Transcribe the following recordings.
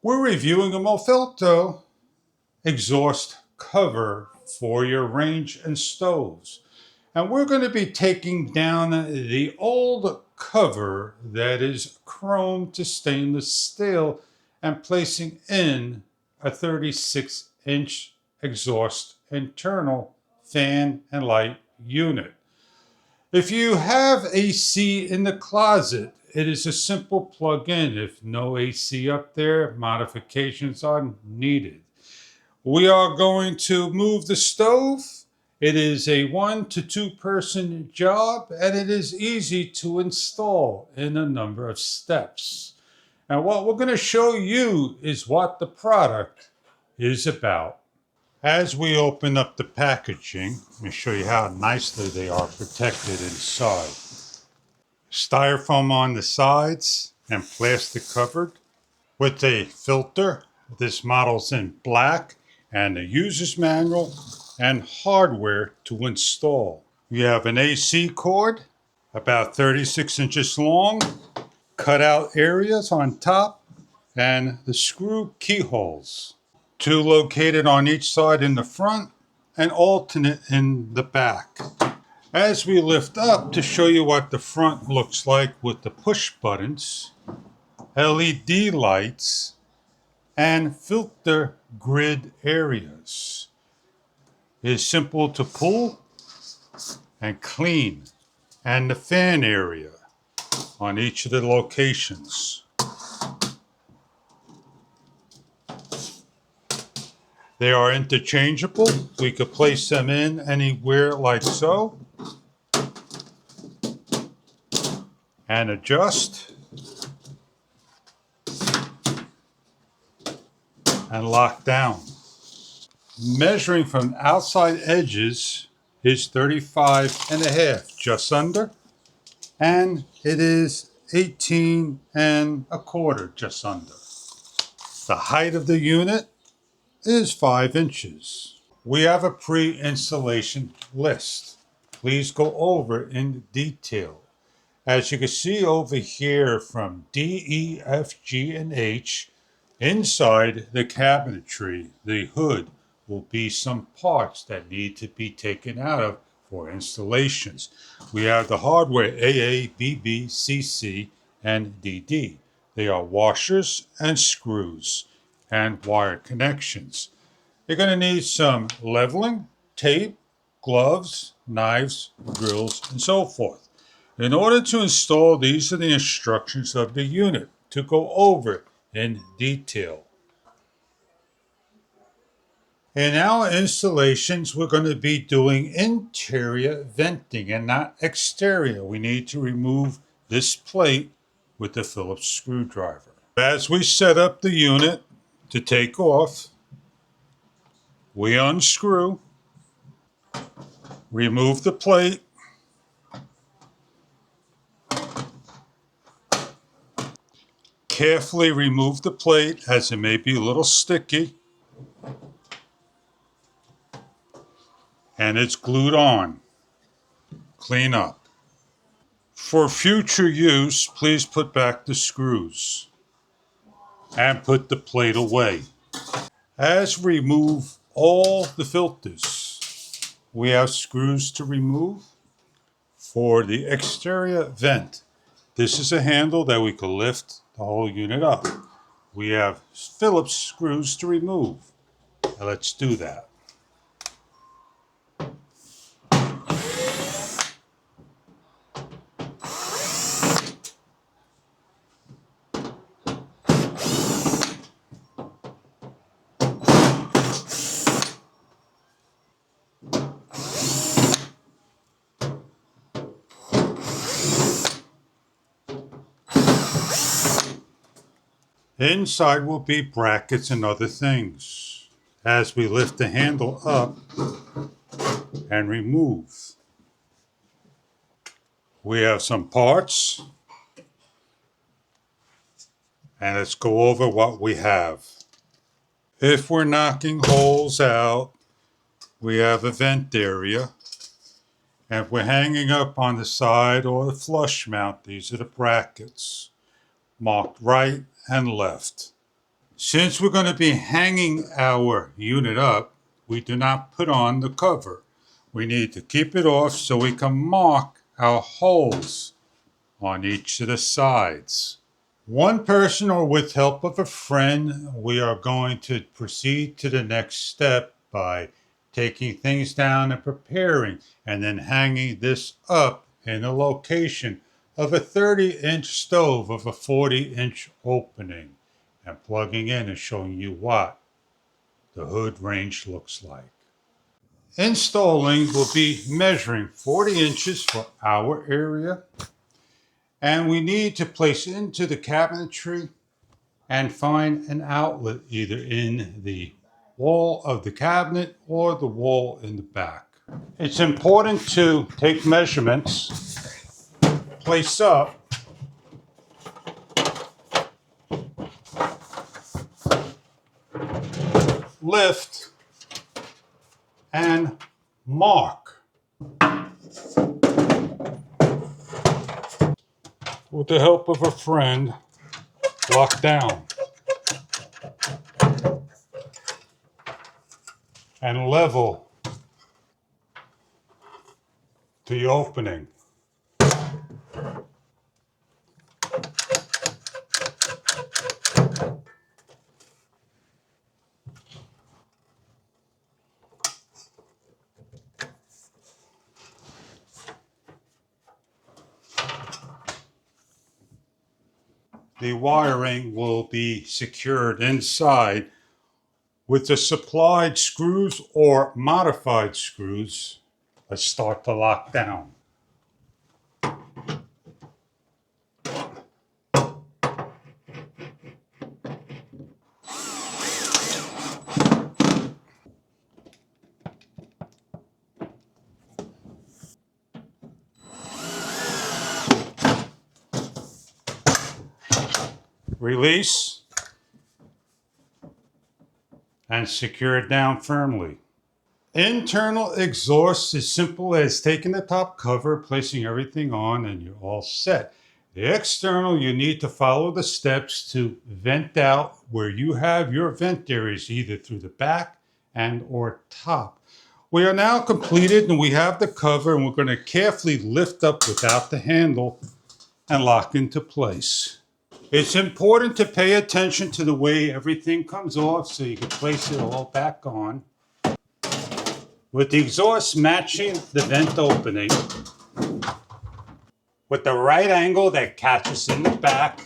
We're reviewing a MOIFELTO exhaust cover for your range and stoves. And we're going to be taking down the old cover that is chrome to stainless steel and placing in a 36-inch exhaust internal fan and light unit. If you have AC in the closet, it is a simple plug-in. If no AC up there, modifications are needed. We are going to move the stove. It is a 1 to 2 person job, and it is easy to install in a number of steps. And what we're going to show you is what the product is about. As we open up the packaging, let me show you how nicely they are protected inside. Styrofoam on the sides and plastic covered with a filter. This model's in black, and a user's manual and hardware to install. You have an AC cord about 36 inches long, cutout areas on top, and the screw keyholes. 2 located on each side in the front and alternate in the back. As we lift up to show you what the front looks like with the push buttons, LED lights, and filter grid areas. It is simple to pull and clean, and the fan area on each of the locations. They are interchangeable. We could place them in anywhere like so and adjust and lock down. Measuring from outside edges is 35.5, just under, and it is 18.25, just under. The height of the unit is 5 inches. We have a pre-installation list. Please go over in detail. As you can see over here from D, E, F, G, and H, inside the cabinetry, the hood, will be some parts that need to be taken out of for installations. We have the hardware AA, BB, CC, and DD. They are washers and screws and wire connections. You're going to need some leveling, tape, gloves, knives, drills, and so forth. In order to install, these are the instructions of the unit to go over in detail. In our installations, we're going to be doing interior venting and not exterior. We need to remove this plate with the Phillips screwdriver. As we set up the unit to take off, we unscrew, remove the plate, carefully remove the plate as it may be a little sticky, and it's glued on. Clean up. For future use, please put back the screws and put the plate away. As we remove all the filters, we have screws to remove. For the exterior vent, this is a handle that we can lift the whole unit up. We have Phillips screws to remove. Now let's do that. Inside will be brackets and other things. As we lift the handle up and remove, we have some parts, and let's go over what we have. If we're knocking holes out, we have a vent area. And if we're hanging up on the side or the flush mount, these are the brackets, marked right and left. Since we're going to be hanging our unit up, we do not put on the cover. We need to keep it off so we can mark our holes on each of the sides. One person or with help of a friend, we are going to proceed to the next step by taking things down and preparing and then hanging this up in a location of a 30-inch stove of a 40-inch opening and plugging in and showing you what the hood range looks like. Installing will be measuring 40 inches for our area, and we need to place into the cabinetry and find an outlet either in the wall of the cabinet or the wall in the back. It's important to take measurements, place up, lift, and mark. With the help of a friend, lock down and level the opening. The wiring will be secured inside with the supplied screws or modified screws. Let's start to lock down. Release and secure it down firmly. Internal exhaust is simple as taking the top cover, placing everything on, and you're all set. The external, you need to follow the steps to vent out where you have your vent areas, either through the back and or top. We are now completed and we have the cover, and we're going to carefully lift up without the handle and lock into place. It's important to pay attention to the way everything comes off so you can place it all back on. With the exhaust matching the vent opening, with the right angle that catches in the back,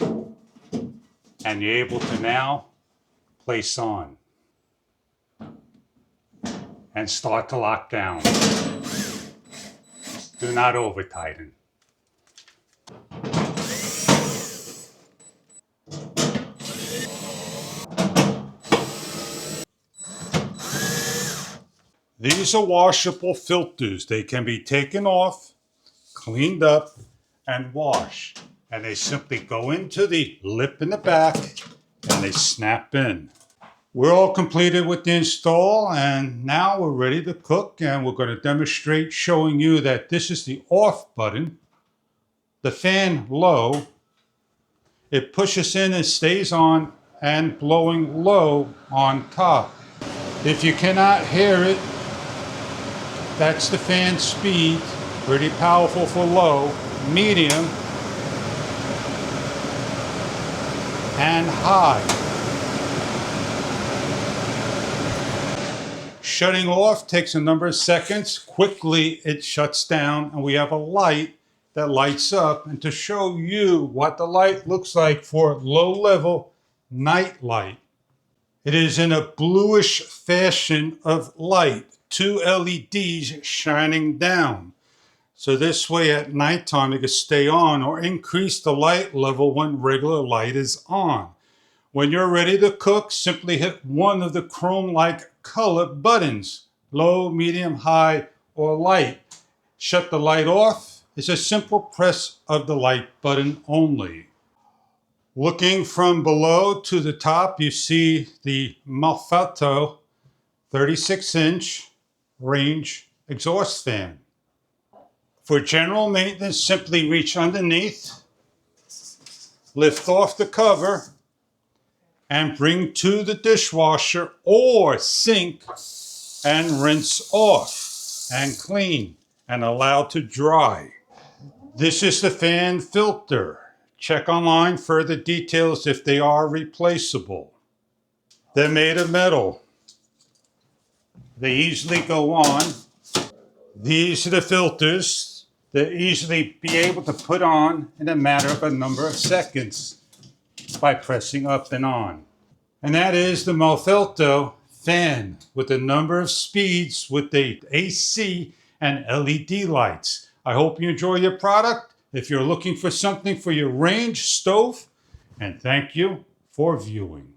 and you're able to now place on and start to lock down. Do not over tighten. These are washable filters. They can be taken off, cleaned up, and washed. And they simply go into the lip in the back and they snap in. We're all completed with the install, and now we're ready to cook, and we're going to demonstrate showing you that this is the off button. The fan low, it pushes in and stays on and blowing low on top. If you cannot hear it, that's the fan speed, pretty powerful for low, medium, and high. Shutting off takes a number of seconds. Quickly it shuts down, and we have a light that lights up. And to show you what the light looks like for low level night light, it is in a bluish fashion of light. 2 LEDs shining down. So this way at nighttime it can stay on or increase the light level when regular light is on. When you're ready to cook, simply hit one of the chrome-like color buttons, low, medium, high, or light. Shut the light off is a simple press of the light button only. Looking from below to the top, you see the MOIFELTO 36-inch range exhaust fan. For general maintenance, simply reach underneath, lift off the cover, and bring to the dishwasher or sink and rinse off and clean and allow to dry. This is the fan filter. Check online for the details if they are replaceable. They're made of metal. They easily go on. These are the filters. They're easily be able to put on in a matter of a number of seconds by pressing up and on. And that is the MOIFELTO fan with a number of speeds with the AC and LED lights. I hope you enjoy your product. If you're looking for something for your range stove, and thank you for viewing.